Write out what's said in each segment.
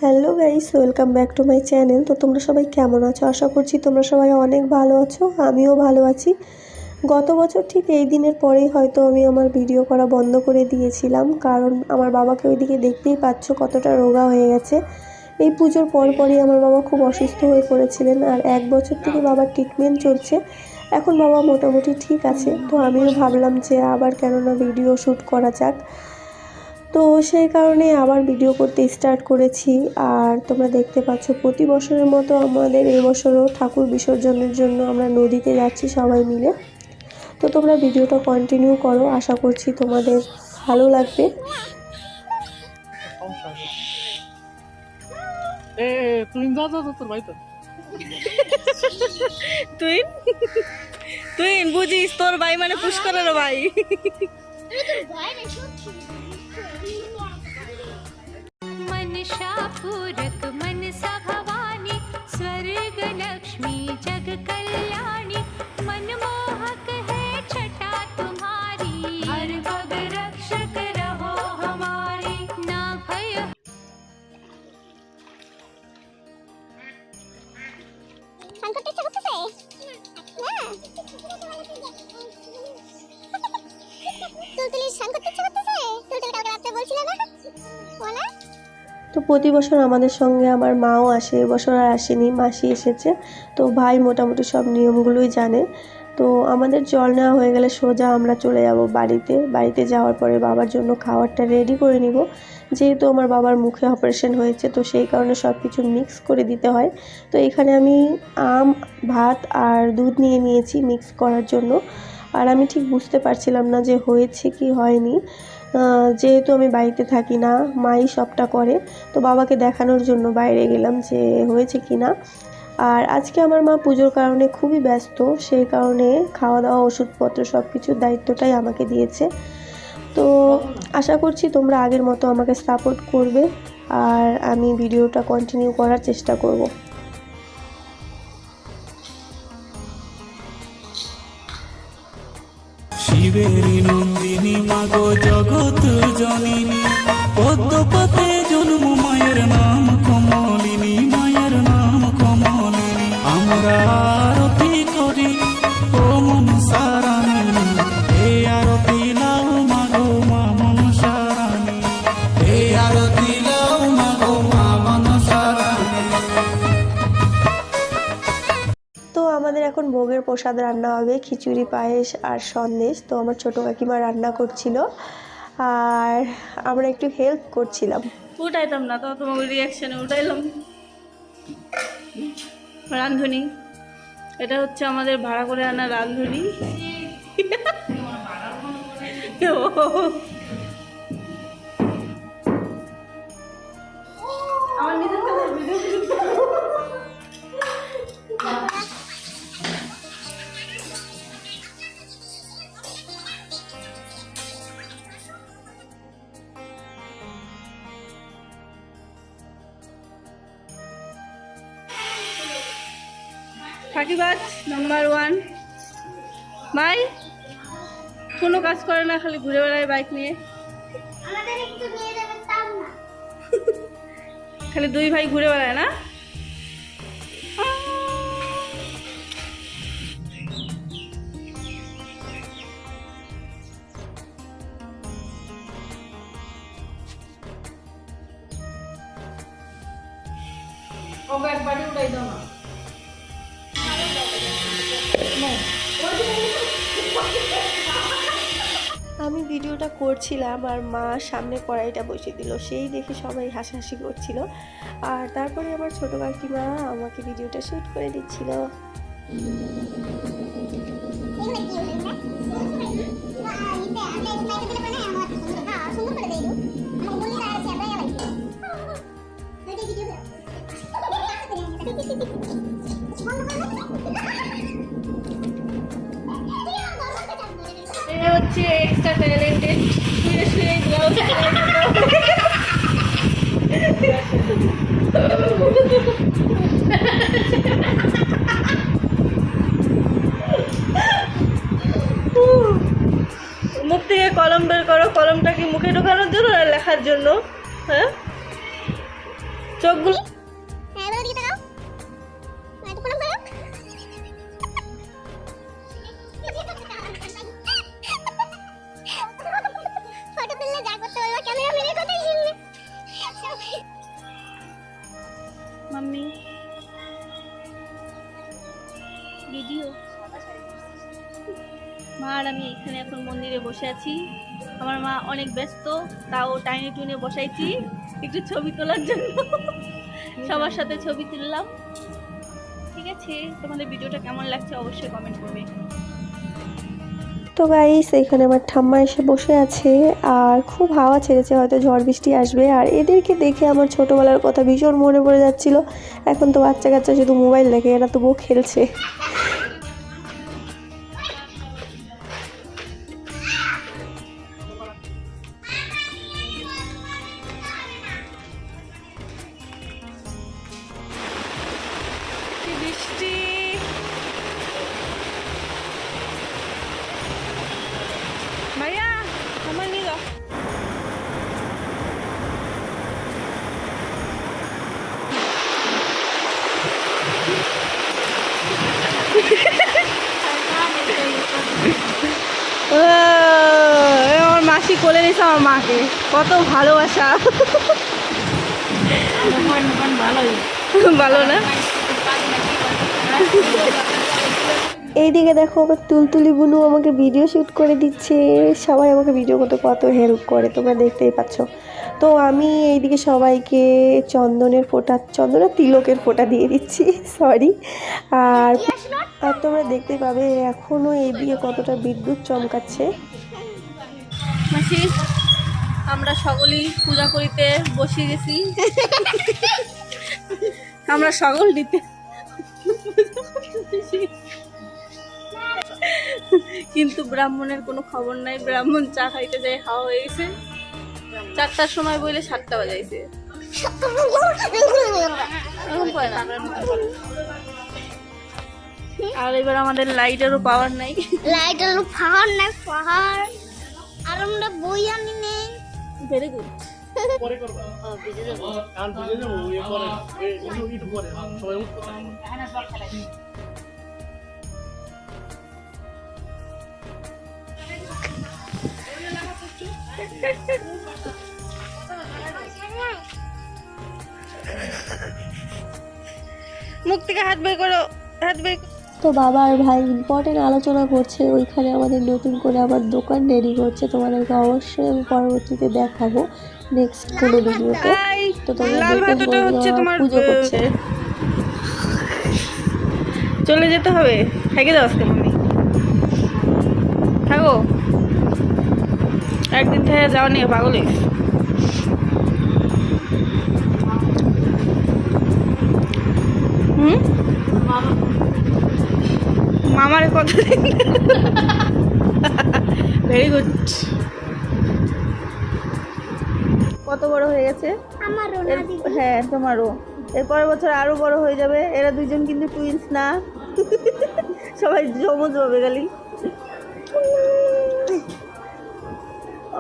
Hello guys, welcome back to my channel. তো তোমরা সবাই কেমন আছো? আশা করছি তোমরা সবাই অনেক ভালো আছো, আমিও ভালো আছি। গত বছর ঠিক এই দিনের পরেই হয়তো আমি আমার ভিডিও করা বন্ধ করে দিয়েছিলাম, কারণ আমার বাবাকে ওইদিকে দেখতেই পাচ্ছ কতটা রোগা হয়ে গেছে। এই পুজোর পরপরই আমার বাবা খুব অসুস্থ হয়ে পড়েছিলেন, আর 1 বছর থেকে বাবার ট্রিটমেন্ট চলছে। এখন বাবা মোটামুটি ঠিক আছে। তো আমিও ভাবলাম যে আবার কেননা ভিডিও শ্যুট করা যাক, তো সেই কারণে আবার ভিডিও করতে স্টার্ট করেছি। আর তোমরা দেখতে পাচ্ছ প্রতি বছরের মতো আমাদের এই বছরও ঠাকুর বিসর্জনের জন্য আমরা নদীতে যাচ্ছি সবাই মিলে। তো তোমরা ভিডিওটা কন্টিনিউ করো, আশা করছি তোমাদের ভালো লাগবে। তুই বুঝিস তোর ভাই মানে পুষ্করের ভাই। मनशापूरक मनसा भवानी स्वर्ग लक्ष्मी जग कल्याणी मनमोहक है छटा तुम्हारी हर पग रक्षक रहो हमारी ना भय। তো প্রতি বছর আমাদের সঙ্গে আমার মাও আসে, এবছর আর আসেনি, মাসি এসেছে। তো ভাই মোটামুটি সব নিয়মগুলোই জানে। তো আমাদের জল নেওয়া হয়ে গেলে সোজা আমরা চলে যাব বাড়িতে যাওয়ার পরে বাবার জন্য খাবারটা রেডি করে নিব। যেহেতু আমার বাবার মুখে অপারেশন হয়েছে, তো সেই কারণে সব কিছু মিক্স করে দিতে হয়। তো এখানে আমি আম, ভাত আর দুধ নিয়ে নিয়েছি মিক্স করার জন্য। আর আমি ঠিক বুঝতে পারছিলাম না যে হয়েছে কি হয়নি, যেহেতু আমি বাড়িতে থাকি না, মাই সবটা করে। তো বাবাকে দেখানোর জন্য বাইরে গেলাম যে হয়েছে কি না। আর আজকে আমার মা পুজোর কারণে খুবই ব্যস্ত, সেই কারণে খাওয়া দাওয়া ওষুধপত্র সব কিছুর দায়িত্বটাই আমাকে দিয়েছে। তো আশা করছি তোমরা আগের মতো আমাকে সাপোর্ট করবে, আর আমি ভিডিওটা কন্টিনিউ করার চেষ্টা করব। শিবেরি নন্দিনী মাগো জগৎ জননী পদ্মপতে জন্ম মায়ের নাম কমলিনী মায়ের নাম কমলিনী আমরা আরতি করি ও মনসা রানী এ আরতি লাও মাগো মা মনসা রানী এ আরতি লাও মাগো মা মনসা রানী। তো আমাদের এখন ভোগের প্রসাদ রান্না হবে, খিচুড়ি, পায়েস আর সন্দেশ। তো আমার ছোটো কাকিমা রান্না করছিল আর আমরা একটু হেল্প করছিলাম। উঠাইতাম না তো তোমার রিয়াকশনে উঠাইলাম। রাঁধুনি, এটা হচ্ছে আমাদের ভাড়া করে আনা রাঁধুনি। আমার নিজের কাছে ভিডিও ফাঁকিবাজ নাম্বার 1 ভাই, কোনো কাজ করে না, খালি ঘুরে বেড়ায় বাইক নিয়ে। খালি দুই ভাই ঘুরে বেড়ায় না। ওকে একবারই উঠাই দাও না। আমি ভিডিওটা করছিলাম আর মা সামনে কড়াইটা বসিয়ে দিল, সেই দেখে সবাই হাসাহাসি করছিল। আর তারপরে আমার ছোটো কাকিমা আমাকে ভিডিওটা শ্যুট করে দিচ্ছিল। এটা হচ্ছে এক্সট্রা ট্যালেন্টেড শুয়ে শুয়ে ব্লাউজ মুখ থেকে কলম বের করো, কলমটা কি মুখে ঢোকানোর জন্য আর লেখার জন্য? হ্যাঁ, চোখগুলো হ্যাঁ এবার দিকে তাকাও একটু প্রণাম করো ফটো তুললে যা করতে বলবো ক্যামেরা মেরে কোথায় শুনবে মাম্মি ভিডিও মা আর আমি এখানে এখন মন্দিরে বসে আছি। আমার মা অনেক ব্যস্ত, তাও টাইনে টুনে বসাইছি একটু ছবি তোলার জন্য। সবার সাথে ছবি তুললাম। ঠিক আছে, তোমাদের ভিডিওটা কেমন লাগছে অবশ্যই কমেন্ট করবে। তো গাইস এখানে আমার ঠাম্মা এসে বসে আছে আর খুব হাওয়া ছেড়েছে, হয়তো ঝড় বৃষ্টি আসবে। আর এদেরকে দেখে আমার ছোটোবেলার কথা ভীষণ মনে পড়ে যাচ্ছিল। এখন তো বাচ্চা কাচ্চা শুধু মোবাইল দেখে, এরা তবুও খেলছে। কি বৃষ্টি! ভাইয়া আমার নিয়ে যাও। আমার মাসি কোলে নিয়েছে আমার মাকে, কত ভালোবাসা। ভালো না? এইদিকে দেখো আমার তুলতুলি বুনু আমাকে ভিডিও শ্যুট করে দিচ্ছে। সবাই আমাকে ভিডিও করতে কত হেল্প করে, তোমরা দেখতেই পাচ্ছ। তো আমি এইদিকে সবাইকে চন্দনের তিলকের ফোঁটা দিয়ে দিচ্ছি, সরি। আর তোমরা দেখতে পাবে এখনও এইদিকে কতটা বিদ্যুৎ চমকাচ্ছে। মাসি আমরা সকলেই পূজা করিতে বসে গেছি। আমরা সকল দিতে, কিন্তু ব্রাহ্মণের কোনো খবর নাই। ব্রাহ্মণ চা খাইতে যায়, হাওয়া হয়ে গেছে। 4টার সময় বইলে 7টা বাজাইছে। এরকম করে না। আর এবার আমাদের লাইটেরও পাওয়ার নাই। লাইটের পাহাড় না পাহাড় আর আমরা বই আনি নেই ভেরি গুড। মুখ থেকে হাত বের করো, হাত বের। তো বাবা আর ভাই ইম্পর্টেন্ট আলোচনা করছে, ওইখানে আমাদের নতুন করে আবার দোকান রেডি করছে। তোমাদেরকে অবশ্যই আমি পরবর্তীতে দেখাবো নেক্সট কোনো ভিডিওতে। তো তোমরা লাল ভাতটা হচ্ছে তোমার পুজো করছে। চলে যেতে হবে, থেকে যাও আজকে মনে থাকো। একদিন থেকে যাওয়া নিয়ে পাগল হয়েছে। মামার কথা ভেরি গুড। কত বড় হয়ে গেছে আমারও না দিদি হ্যাঁ তোমারও। এর পরের বছর আরো বড় হয়ে যাবে। এরা দুইজন কিন্তু টুইন্স না, সবাই যমজ হবে খালি।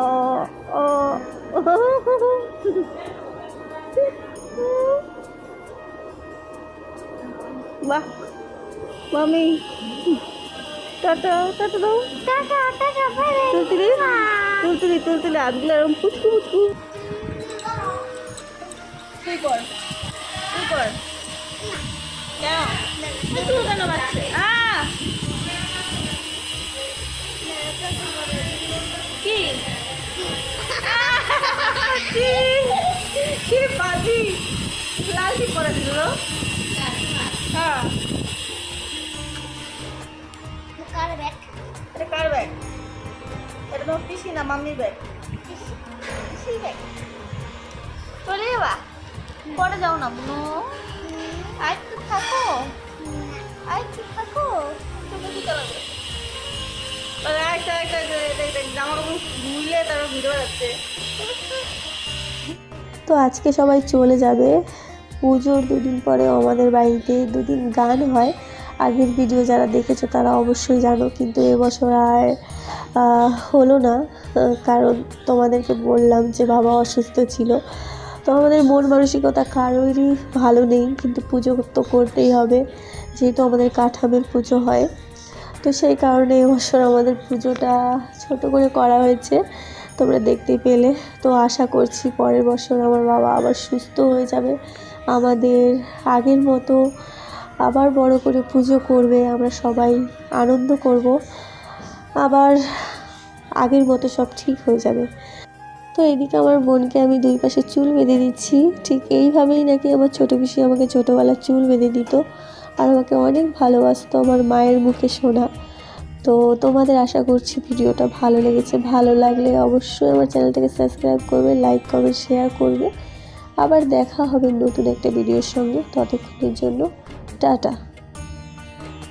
ও ও বাহ মামি, টাটা টাটা দাও। Tata tata bye Tultuli Tultuli Tultuli হাতগুলো এরকম ফুচকু ফুচকু। তুই কর, তুই কর। কেন কেন বাচ্চা? কি কি পাজি লালটি করে দিল। হ্যাঁ কার ব্যাগ এটা কার ব্যাগ? এটা তো পিসি না মাম্মির ব্যাগ। পিসির ব্যাগ চলে যাবা, পরে যাও না বুনো। আয় চুপ থাকো, আয় চুপ থাকো। তুমি কি চালাবে? একটা একটা জামা কাপড় ধুইলে তারপর ভিডিও যাচ্ছে। তো আজকে সবাই চলে যাবে। পুজোর দুদিন পরে আমাদের বাড়িতে 2 দিন গান হয়। আগের ভিডিও যারা দেখেছো তারা অবশ্যই জানো, কিন্তু এবছর আর হলো না, কারণ তোমাদেরকে বললাম যে বাবা অসুস্থ ছিল। তো আমাদের মন মানসিকতা কারোরই ভালো নেই, কিন্তু পুজো তো করতেই হবে, যেহেতু আমাদের কাঠামের পুজো হয়। তো সেই কারণে এবছর আমাদের পুজোটা ছোট করে করা হয়েছে, তোমরা দেখতেই পেলে। তো আশা করছি পরের বছর আমার বাবা আবার সুস্থ হয়ে যাবে, আমাদের আগের মতো আবার বড় করে পুজো করবে, আমরা সবাই আনন্দ করব, আবার আগের মতো সব ঠিক হয়ে যাবে। তো এদিকে আমার বোনকে আমি দুই পাশে চুল বেঁধে দিচ্ছি। ঠিক এইভাবেই নাকি আমার ছোটো পিসি আমাকে ছোটোবেলার চুল বেঁধে দিত আর আমাকে অনেক ভালোবাসতো, আমার মায়ের মুখে শোনা। তো তোমাদের আশা করছি ভিডিওটা ভালো লেগেছে, ভালো লাগলে অবশ্যই আমার চ্যানেলটাকে সাবস্ক্রাইব করবে, লাইক কমেন্ট শেয়ার করবে। আবার দেখা হবে নতুন একটা ভিডিওর সঙ্গে, ততক্ষণের জন্য টাটা।